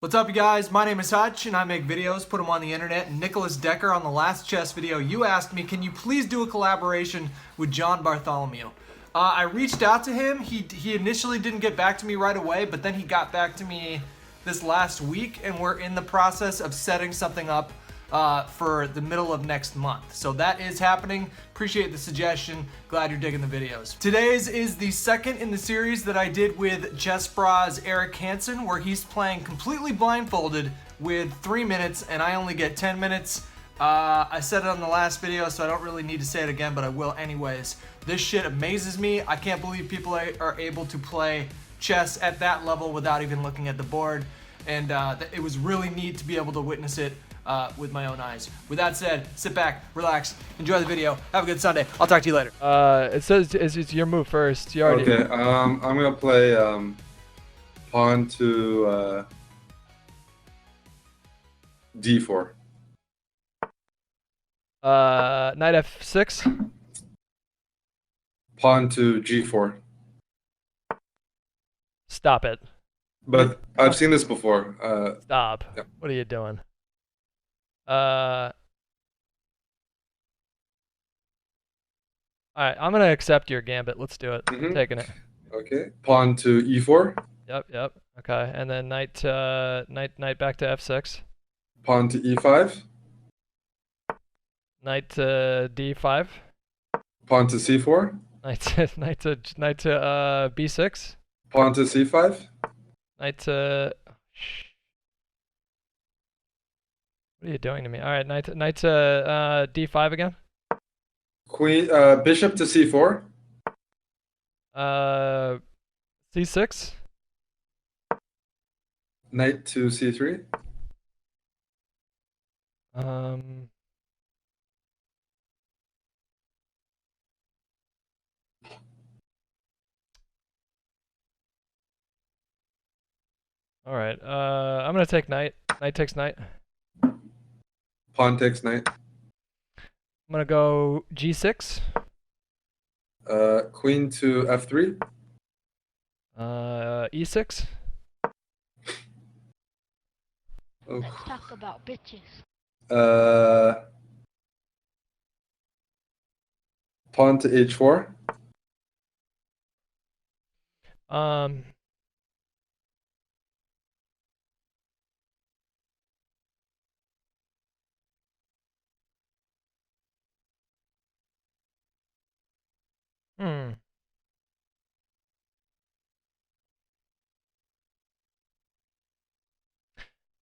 What's up, you guys? My name is Hutch, and I make videos, put them on the internet. And Nicholas Decker, on the last chess video, you asked me, can you please do a collaboration with John Bartholomew? I reached out to him. He initially didn't get back to me right away, but then he got back to me this last week, and we're in the process of setting something up for the middle of next month. So that is happening. Appreciate the suggestion. Glad you're digging the videos. Today's is the second in the series that I did with Chessbrah's Eric Hansen, where he's playing completely blindfolded with 3 minutes, and I only get 10 minutes. I said it on the last video, so I don't really need to say it again, but I will anyways. This shit amazes me. I can't believe people are able to play chess at that level without even looking at the board, and it was really neat to be able to witness it with my own eyes. With that said, sit back, relax, enjoy the video, have a good Sunday. I'll talk to you later. It says it's your move first. You already. Okay, I'm gonna play pawn to d4. Knight f6. Pawn to g4. Stop it. But I've seen this before. Stop. Yeah. What are you doing? Alright, I'm gonna accept your gambit. Let's do it. I'm taking it. Okay. Pawn to e4. Yep. Okay, and then knight back to f6. Pawn to e5. Knight to d5. Pawn to c4. Knight to b6. Pawn to c5. Knight to. What are you doing to me? All right, knight to d5 again. Queen, bishop to c4. C6. Knight to c3. All right. I'm gonna take knight. Knight takes knight. Pawn takes knight. I'm gonna go g6. Queen to f3. E6. Oh. Let's talk about bitches. Pawn to h4.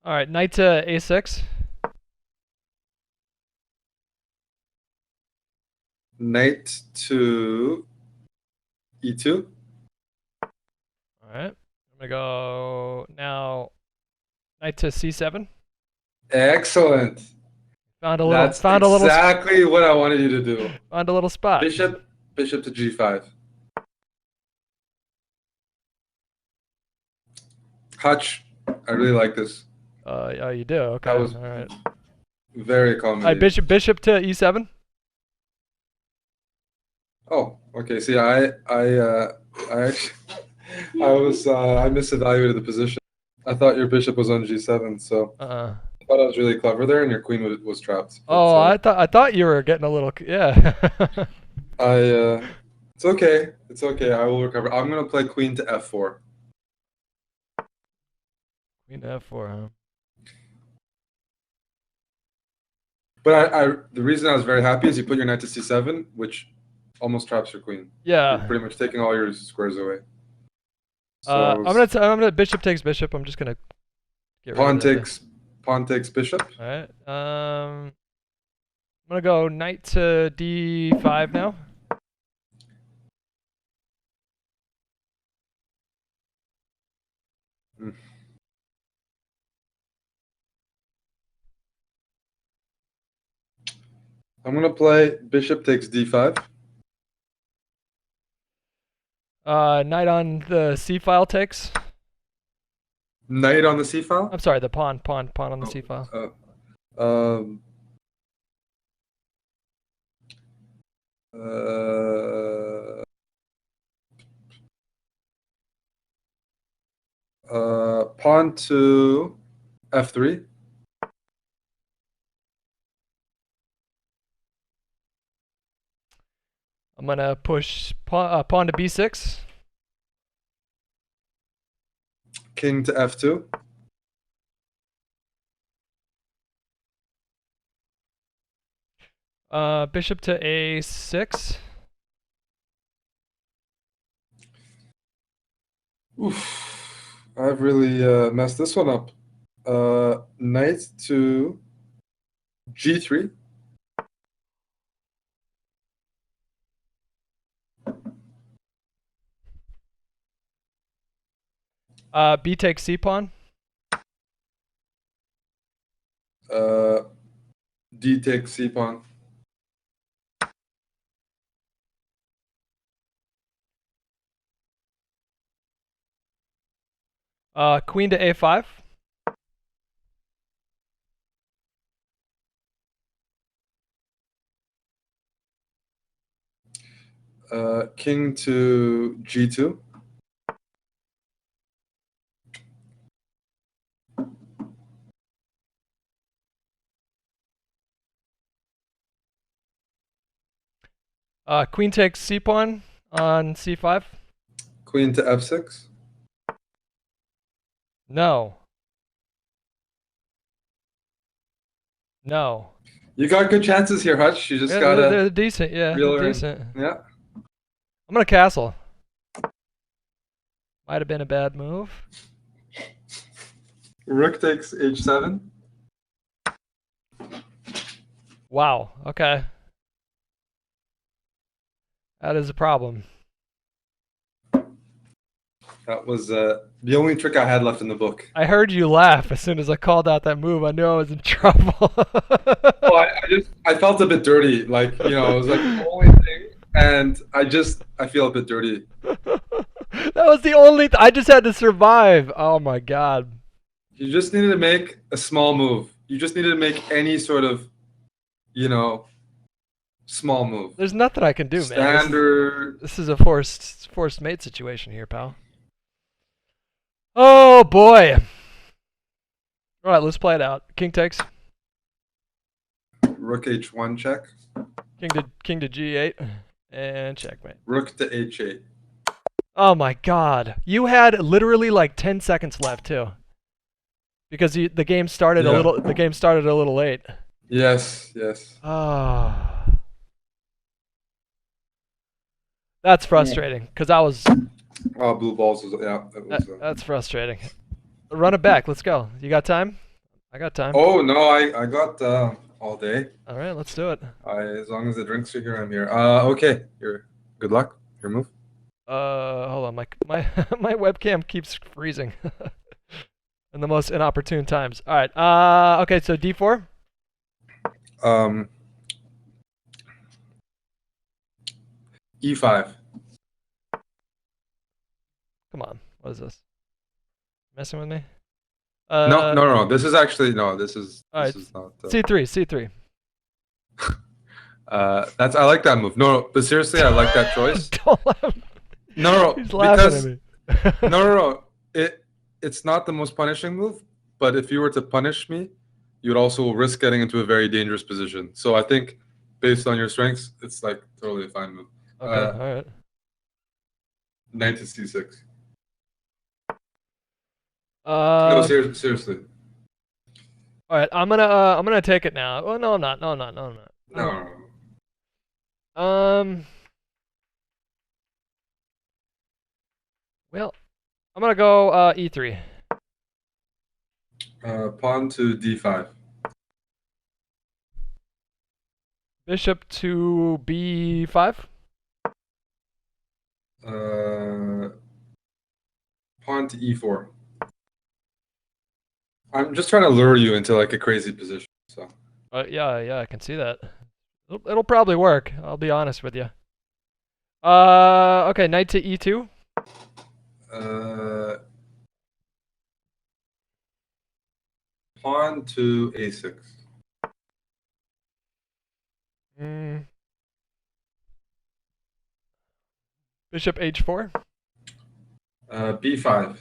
All right, knight to a6. Knight to e2. All right, I'm gonna go now. Knight to c7. Excellent. Found a little. That's exactly what I wanted you to do. Found a little spot. Bishop to g5. Hutch, I really like this. Oh, you do. Okay. That was all right. very All right, common. bishop to e7. Oh, okay. See, I misevaluated the position. I thought your bishop was on g7, so I thought I was really clever there, and your queen was trapped. Oh, I thought you were getting a little. Yeah. It's okay. It's okay. I will recover. I'm gonna play queen to f4. Queen to f4, huh? But the reason I was very happy is you put your knight to c7, which almost traps your queen. Yeah. You're pretty much taking all your squares away. So I'm gonna bishop takes bishop. I'm just gonna get pawn rid of pawn takes bishop. All right. I'm gonna go knight to d5 now. I'm gonna play bishop takes d5. Knight on the c file takes. Knight on the c file. I'm sorry, the pawn on the c file. Pawn to F3. I'm gonna push pawn to B6. King to F2. Bishop to A6. Oof. I've really messed this one up. Knight to G3. B takes C pawn. D takes C pawn. Queen to A5. King to G2. Queen takes C pawn on C5. Queen to F6. No. No. You got good chances here, Hutch. You just Yeah, gotta they're decent. Yeah, reel they're her in. decent. Yeah. I'm gonna castle. Might have been a bad move. Rook takes H7. Wow. Okay. That is a problem. That was the only trick I had left in the book. I heard you laugh as soon as I called out that move. I knew I was in trouble. Well, I felt a bit dirty. Like, it was like the only thing. And I feel a bit dirty. That was the only I just had to survive. Oh my god. You just needed to make a small move. You just needed to make any sort of, small move. There's nothing I can do, man. Standard. This is a forced mate situation here, pal. Oh boy. All right, let's play it out. King takes. Rook H1 check. King to G8 and checkmate. Rook to H8. Oh my god. You had literally like 10 seconds left too. Because the game started a little late. Yes. Ah. That's frustrating because I was Oh, blue balls was It was, that's frustrating. Run it back. Let's go. You got time? I got time. Oh no, I got all day. All right, let's do it. As long as the drinks are here, I'm here. Okay. Good luck. Your move. Hold on. My my webcam keeps freezing. In the most inopportune times. All right. Okay. So D4. E5. Come on. What is this? Messing with me? No. This is actually This is right. not. C3. I like that move. No, but seriously, I like that choice. Don't laugh. No, He's laughing at me. No. It's not the most punishing move, but if you were to punish me, you'd also risk getting into a very dangerous position. So I think, based on your strengths, it's like totally a fine move. Okay. All right. Knight to C6. No, seriously. All right. I'm gonna take it now. Oh no, I'm not. No. Well, I'm gonna go E3. Pawn to D5. Bishop to B5. Pawn to E4. I'm just trying to lure you into like a crazy position. So. Yeah, I can see that. It'll probably work. I'll be honest with you. Okay, knight to E2. Pawn to A6. Bishop H4. B5.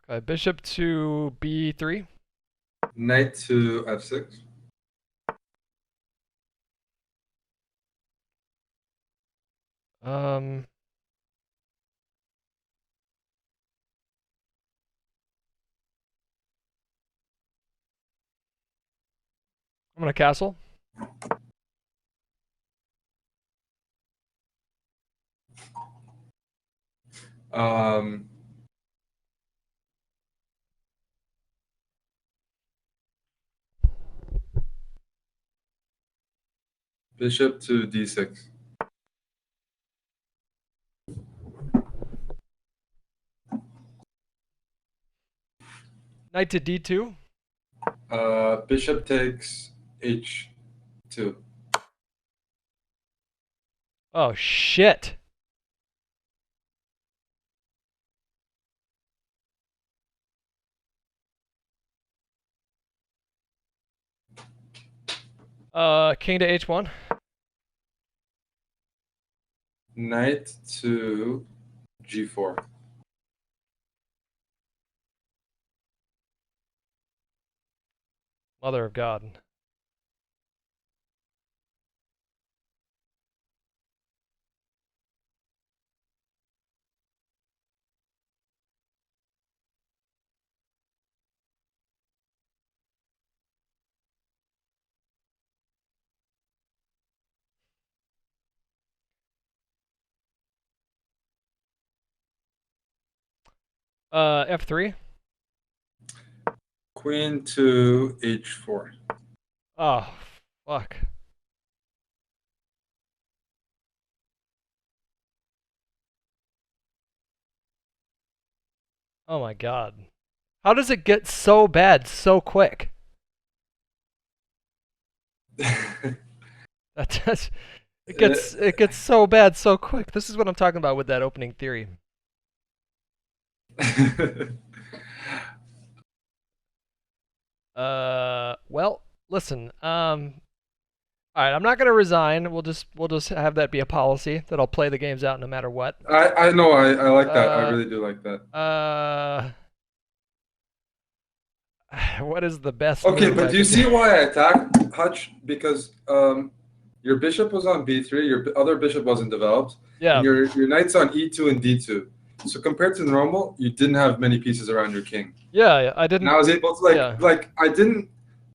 Okay, bishop to b3. Knight to f6. Um, I'm gonna castle. Um, Bishop to d6. Knight to d2. Bishop takes h2. Oh shit. King to h1. Knight to g4. Mother of God. F3. Queen to h4. Oh, fuck. Oh my God. How does it get so bad so quick? That does. It gets so bad so quick. This is what I'm talking about with that opening theory. Well, listen. All right, I'm not gonna resign. We'll just have that be a policy that I'll play the games out no matter what. I know, I like that. I really do like that. What is the best Okay, move but I do you could see do? why I attacked Hutch? Because your bishop was on b3, your other bishop wasn't developed, Yeah, and your knight's on e2 and d2. So compared to normal, you didn't have many pieces around your king. yeah. I And didn't. I was able to Yeah, I didn't.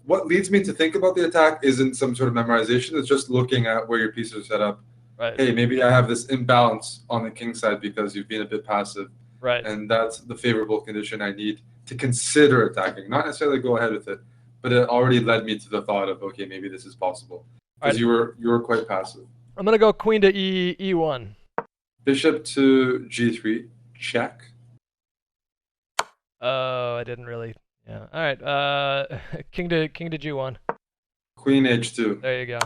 What leads me to think about the attack isn't some sort of memorization. It's just looking at where your pieces are set up. right, Hey, maybe I have this imbalance on the king side because you've been a bit passive, right. and that's the favorable condition I need to consider attacking. Not necessarily go ahead with it, but it already led me to the thought of, okay, maybe this is possible All because right, you were quite passive. I'm gonna go queen to e1. Bishop to g3, check. Oh, I didn't really. Yeah. All right. King to g1. Queen h2. There you go.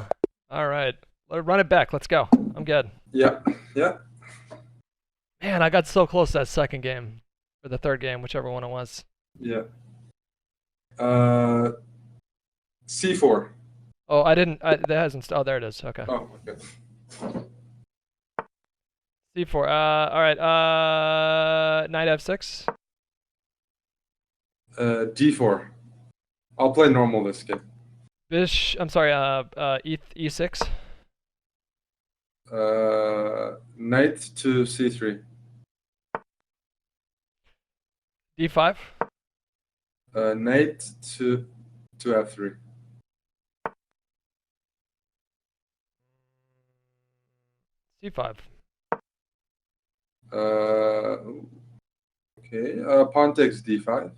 All right. Run it back. Let's go. I'm good. Yeah, yeah. Man, I got so close that second game, or the third game, whichever one it was. Yeah. C4. Oh, I didn't. That hasn't. Oh, there it is. Okay. Oh, okay. C4. All right. Knight f6. D4. I'll play normal this game. I'm sorry. E6. Knight to C3. D5. Knight to F3. C5. Okay. Pawn takes D5.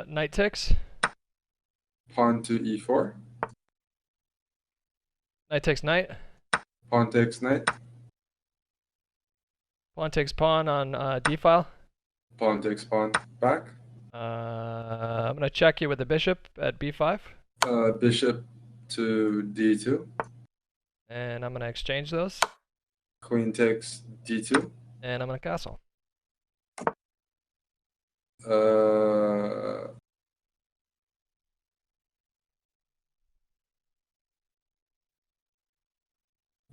Knight takes. Pawn to E4. Knight takes knight. Pawn takes knight. Pawn takes pawn on D file. Pawn takes pawn back. I'm gonna check you with the bishop at B5. Bishop to D2. And I'm gonna exchange those. Queen takes D2. And I'm gonna castle.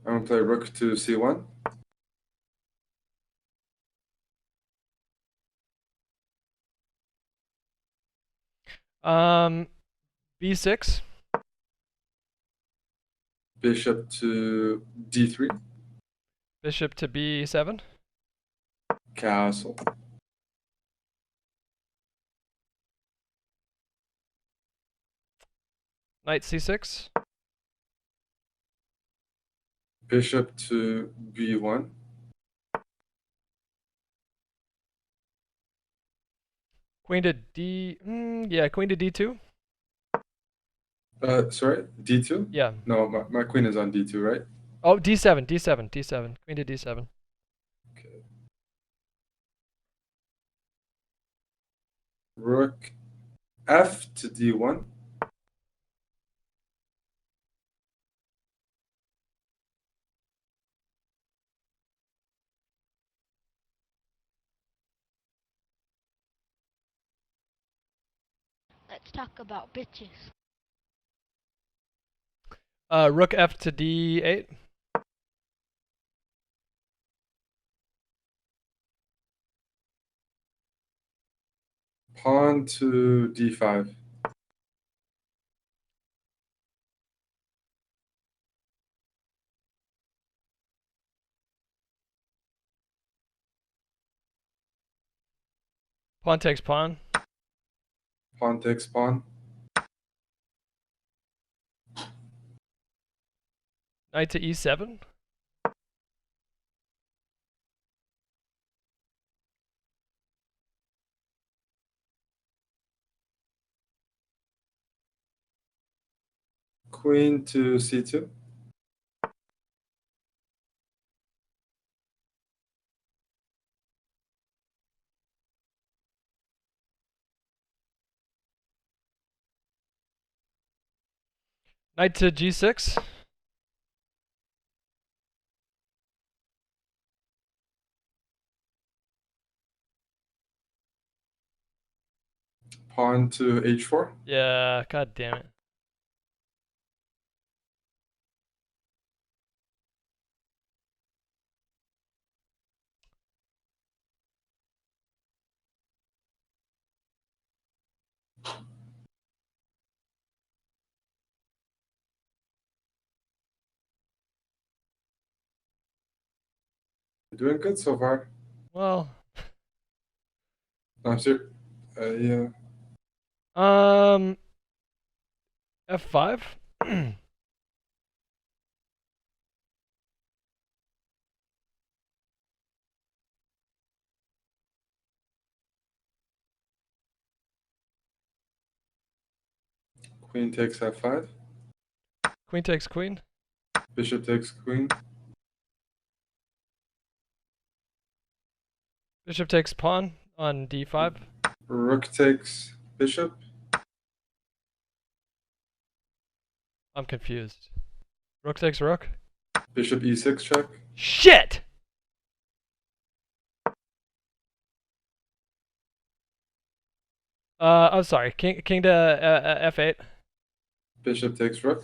I'm gonna play rook to C1. B6. Bishop to D3. Bishop to B7. Castle. Knight C6. Bishop to B1. Queen to D. Yeah, queen to D2. Sorry, D2? Yeah. No, my queen is on D2, right? Oh, D7, D7, D7. Queen to D7. Okay. Rook F to D1. Let's talk about bitches. Rook F to D8. Pawn to D5. Pawn takes pawn. Pawn takes pawn. Knight to E7. Queen to C2. Knight to G6. Pawn to H4. Yeah, god damn it. You're doing good so far. Well, No, I'm serious. Yeah. F5. Queen takes F5. Queen takes queen. Bishop takes queen. Bishop takes pawn on D5. Rook takes bishop. I'm confused. Rook takes rook. Bishop E6 check. Shit! I'm sorry. King to F8. Bishop takes rook.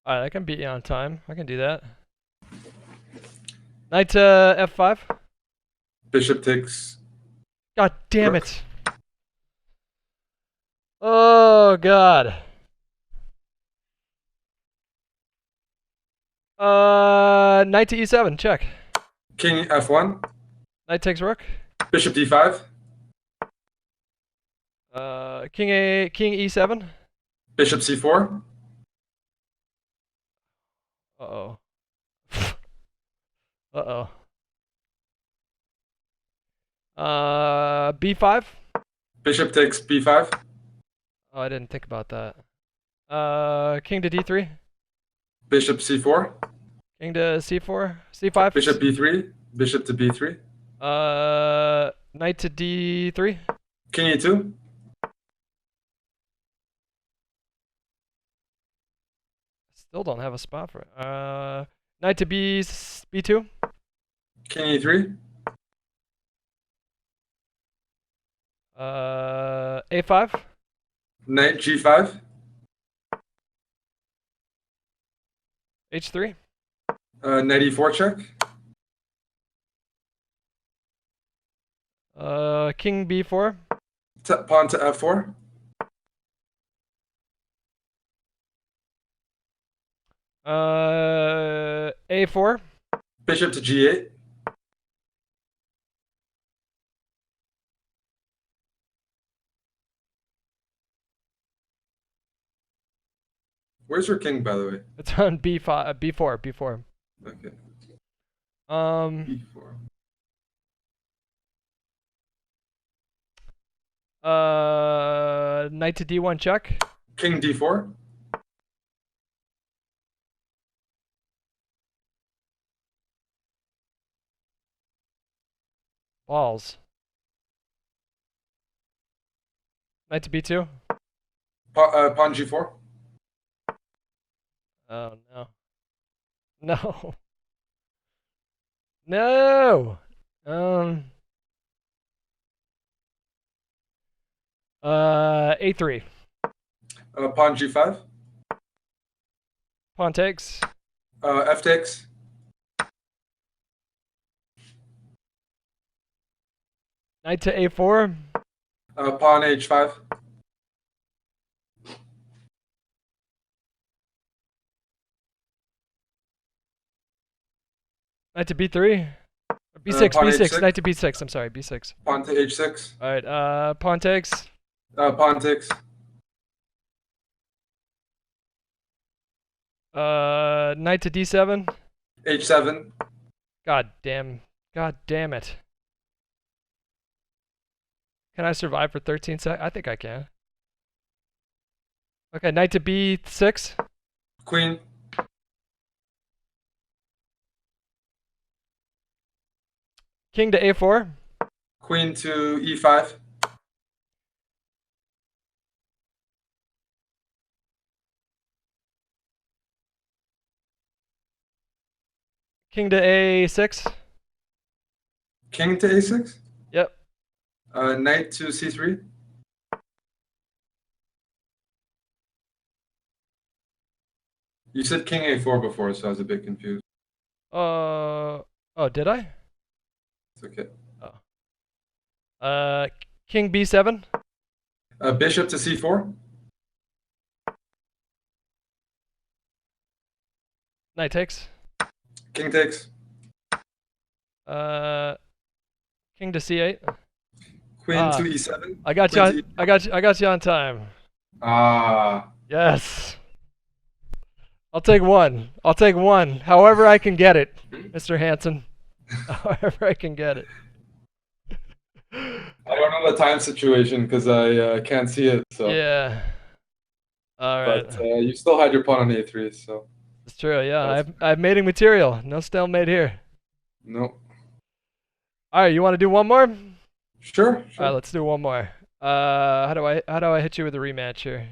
Alright, I can beat you on time. I can do that. Knight to F5. Bishop takes. God damn Rook. it. Oh god. Knight to E7, check. King F1. Knight takes rook. Bishop D5. King E7. Bishop C4. Uh-oh. Uh-oh. B5. Bishop takes B5. Oh, I didn't think about that. King to D3. Bishop C4. King to C4. C5. Bishop B3. Bishop to B3. Knight to D3. King E2. Still don't have a spot for it. Knight to B2. King E3. A5. Knight G5. H3. Knight E4 check. King B4. Pawn to f4. A4. Bishop to g8. Where's your king, by the way? It's on B5, B4, B4. Okay. B4. Knight to D1 check. King d4. Balls. Knight to B2. Pawn g4. Oh no. No. No. A3. Pawn g5. Pawn takes. F takes. Knight to A4. Pawn h5. Knight to B3. B6, Pawn B6. H6. Knight to B6. I'm sorry, B6. Pawn to h6. All right. Pawn takes. Pawn takes. Knight to D7. h7. God damn it. Can I survive for 13 seconds? I think I can. Okay, knight to B6. Queen. King to A4. Queen to e5. King to A6. King to a6. Yep. Knight to c3. You said king a4 before, so I was a bit confused. Oh, did I? It's okay. King B7. Bishop to c4. Knight takes. King takes. King to C8. Queen to e7. I got you. I got you on time. Ah. Yes. I'll take one. I'll take one. However I can get it, Mr. Hansen. However I can get it. I don't know the time situation because I can't see it. So. Yeah. All right. But you still had your pawn on a3, so. It's true. Yeah, I've mating material. No stalemate here. Nope. All right. You want to do one more? Sure. All right. Let's do one more. How do I hit you with a rematch here?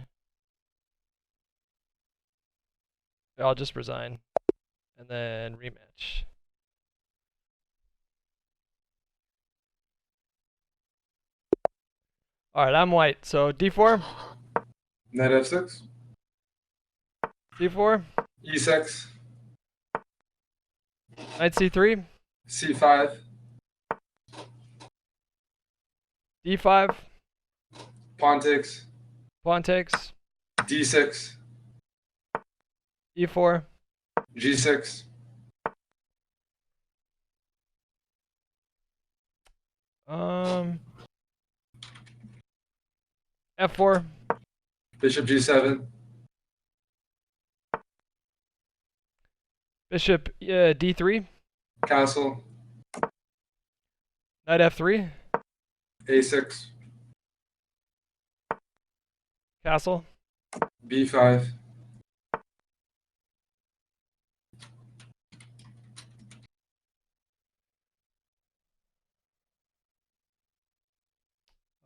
I'll just resign, and then rematch. All right, I'm white. So D4. Knight f6. D4. e6. Knight C3. c5. D5. Pawn takes. Pawn takes. d6. E4. g6. F4. Bishop g7. Bishop D3. Castle. Knight F3. a6. Castle. b5.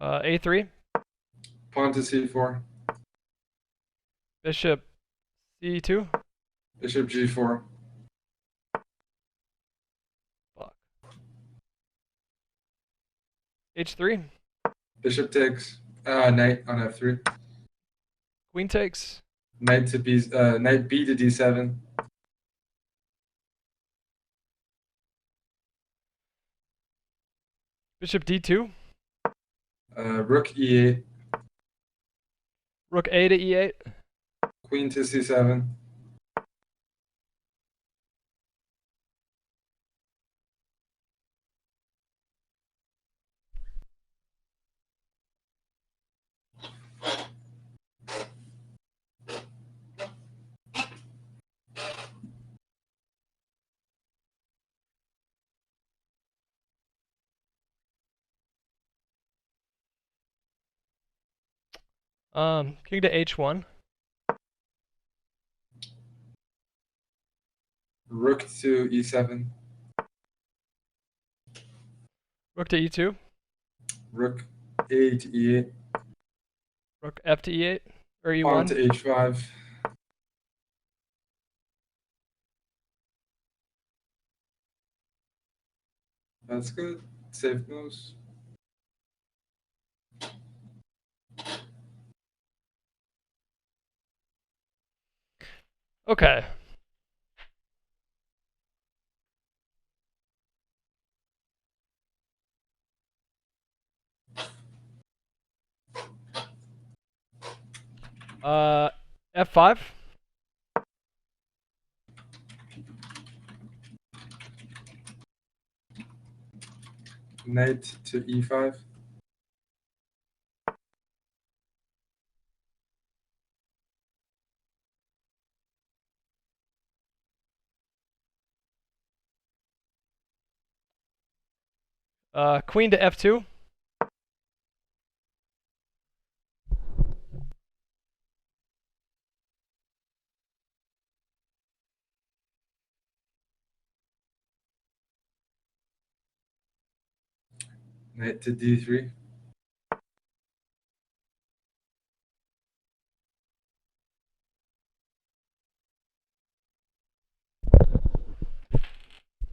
A3. Pawn to c4. Bishop C2. Bishop g4. Fuck. H3. Bishop takes. Knight on f3. Queen takes. Knight to b. Knight b to d7. Bishop D2. Rook e8. Rook A to E8. Queen to c7. King to H1. Rook to e7. Rook to E2. Rook a to e8. Rook F to E8 or Pawn to E1. h5. That's good. Safe moves. Okay. F5. Knight to e5. Queen to F2. Knight to d3.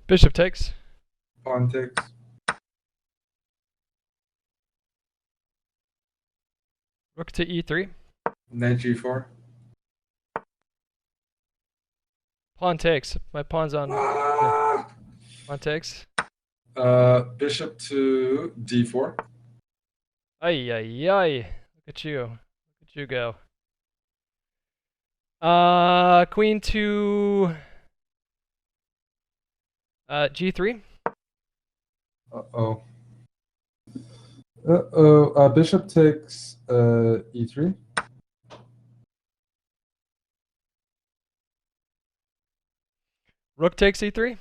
Bishop takes. Pawn takes. Rook to E3. Knight g4. Pawn takes. My pawn's on. Ah! Pawn takes. Bishop to d4. Ay, ay, ay. Look at you. Look at you go. Queen to G3. Uh-oh. Uh-oh. Bishop takes e3. Rook takes E3.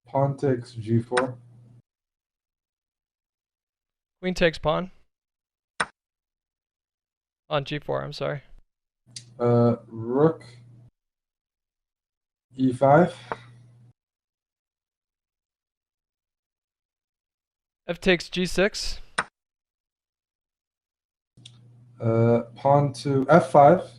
Pawn takes g4. Queen takes pawn. On G4, I'm sorry. Rook e5. F takes G6. Pawn to f5.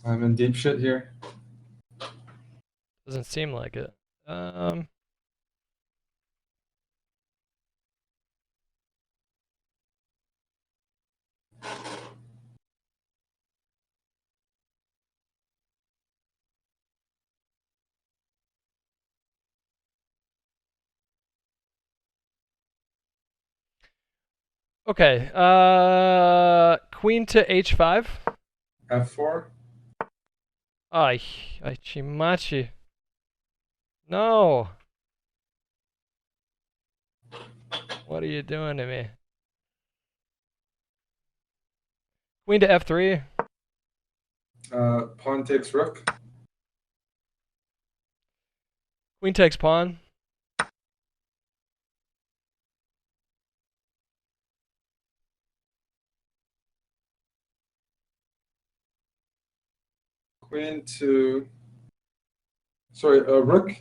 I'm in deep shit here. Doesn't seem like it. Okay. Queen to H5. f4. Ay, ay, chimachi. No. What are you doing to me? Queen to F3. Pawn takes rook. Queen takes pawn. Queen to. Sorry, rook.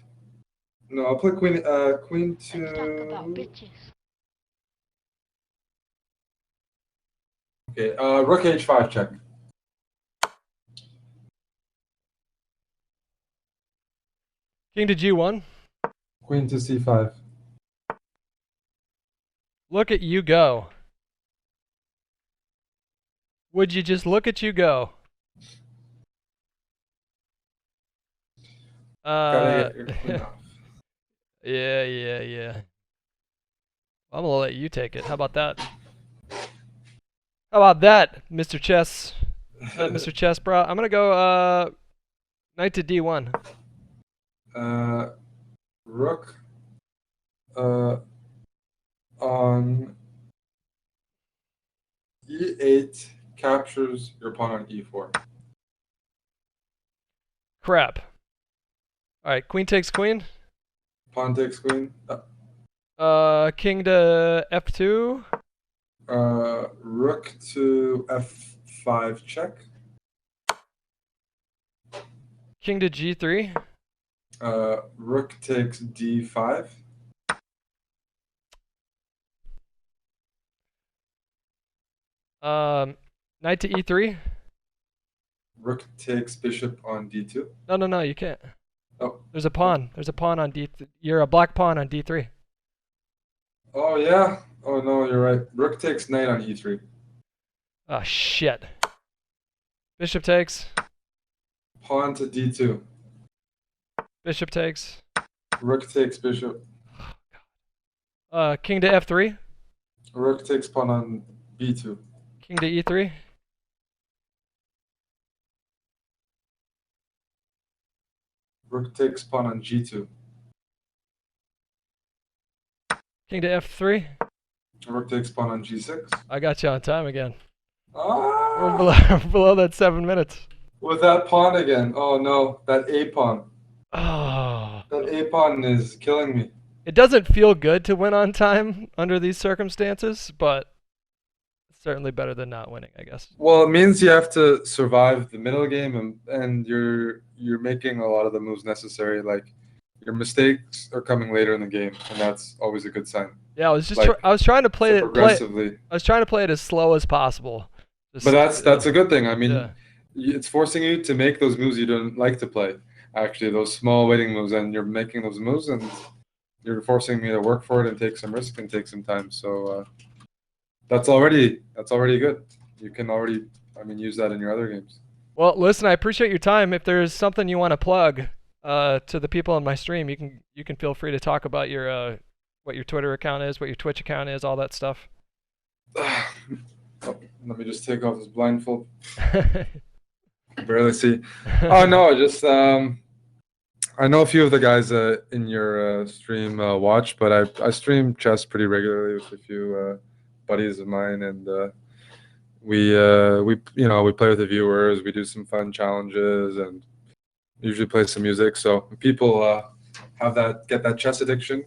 No, I'll play queen. Queen Let's talk about to. bitches. Okay. Rook h5 check. King to G1. Queen to C5. Look at you go. Would you just look at you go? Gotta get your queen off. Yeah. I'm gonna let you take it. How about that? How about that, Mr. Chess? Mr. Chessbrah? I'm gonna go knight to D1. Rook on E8 captures your pawn on E4. Crap. Alright, queen takes queen. Pawn takes queen. King to F2. Rook to F5 check. King to G3. Rook takes D5. Knight to E3. Rook takes bishop on D2. No, you can't. Oh. There's a pawn. There's a pawn on D3. You're a black pawn on D3. Oh, yeah. Oh, no, you're right. Rook takes knight on E3. Oh, shit. Bishop takes. Pawn to D2. Bishop takes. Rook takes bishop. King to F3. Rook takes pawn on B2. King to E3. Rook takes pawn on G2. King to F3. Rook takes pawn on G6. I got you on time again. Ah! We're below that 7 minutes. With that pawn again. Oh no, that A pawn. Oh. That A pawn is killing me. It doesn't feel good to win on time under these circumstances, but it's certainly better than not winning, I guess. Well, it means you have to survive the middle game, and you're making a lot of the moves necessary. Like your mistakes are coming later in the game, and that's always a good sign. Yeah, I was just Like, I was trying to play it progressively. I was trying to play it as slow as possible. Just, But that's a good thing. I mean, yeah. it's forcing you to make those moves you don't like to play. Actually, those small waiting moves, and you're making those moves, and you're forcing me to work for it and take some risk and take some time. So that's already good. You can already, use that in your other games. Well, listen, I appreciate your time. If there's something you want to plug to the people on my stream, you can feel free to talk about your what your Twitter account is, what your Twitch account is, all that stuff. Oh, let me just take off this blindfold. Barely see. Oh no, just I know a few of the guys in your stream watch, but I stream chess pretty regularly with a few buddies of mine, and we play with the viewers. We do some fun challenges and usually play some music. So if people get that chess addiction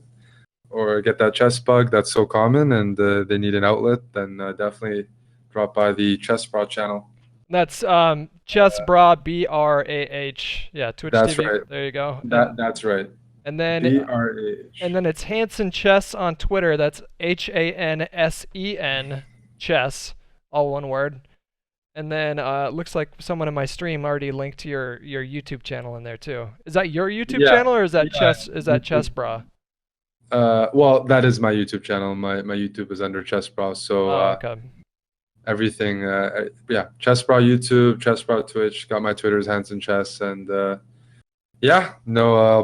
or get that chess bug that's so common, and they need an outlet, then definitely drop by the Chessbrah channel. That's Chessbrah, BRAH. Yeah, Twitch That's TV. right. There you go. That's right. And then BRAH. And then it's Hansen Chess on Twitter. That's HANSEN Chess, all one word. And then looks like someone in my stream already linked to your YouTube channel in there too. Is that your YouTube channel, or is that Chessbrah? Well, that is my YouTube channel. My YouTube is under Chessbrah. So okay. Everything, Chessbrah YouTube, Chessbrah Twitch. Got my Twitter's Hansen Chess, and I'll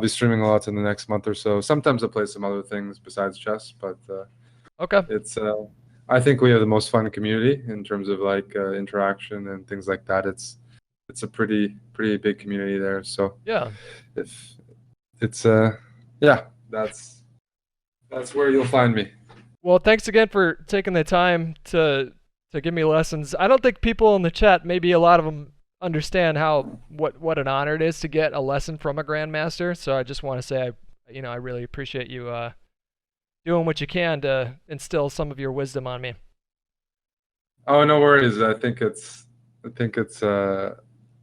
be streaming a lot in the next month or so. Sometimes I play some other things besides chess, but okay. It's I think we have the most fun community in terms of like interaction and things like that. It's a pretty big community there. So yeah, if it's that's where you'll find me. Well, thanks again for taking the time to give me lessons. I don't think people in the chat, maybe a lot of them, understand what an honor it is to get a lesson from a grandmaster. So I just want to say I really appreciate you doing what you can to instill some of your wisdom on me. Oh, no worries. I think it's one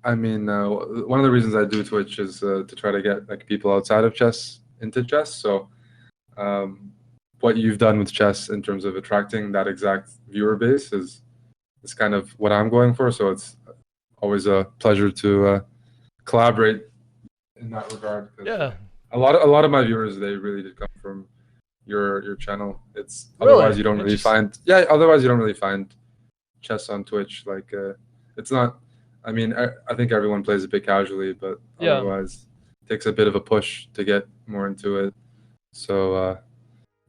of the reasons I do Twitch is to try to get like people outside of chess into chess. So what you've done with chess in terms of attracting that exact viewer base is kind of what I'm going for. So it's always a pleasure to collaborate in that regard. Yeah. a lot of my viewers, they really did come from your channel. It's Really? otherwise you don't really Interesting. find otherwise you don't really find chess on Twitch. Like it's not. I mean, I think everyone plays a bit casually, but Yeah. otherwise it takes a bit of a push to get more into it. So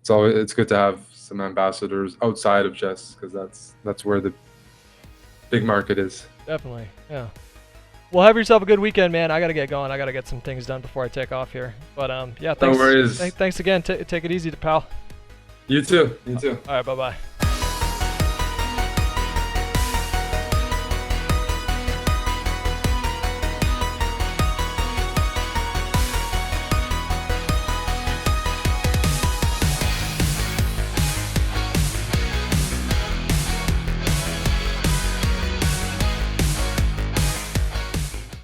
it's good to have some ambassadors outside of chess, because that's where the big market is. Definitely. Yeah. Well, have yourself a good weekend, man. I gotta get going. I gotta get some things done before I take off here. But yeah, thanks. No worries. Thanks again. Take it easy, pal. You too. You too. All right. Bye bye.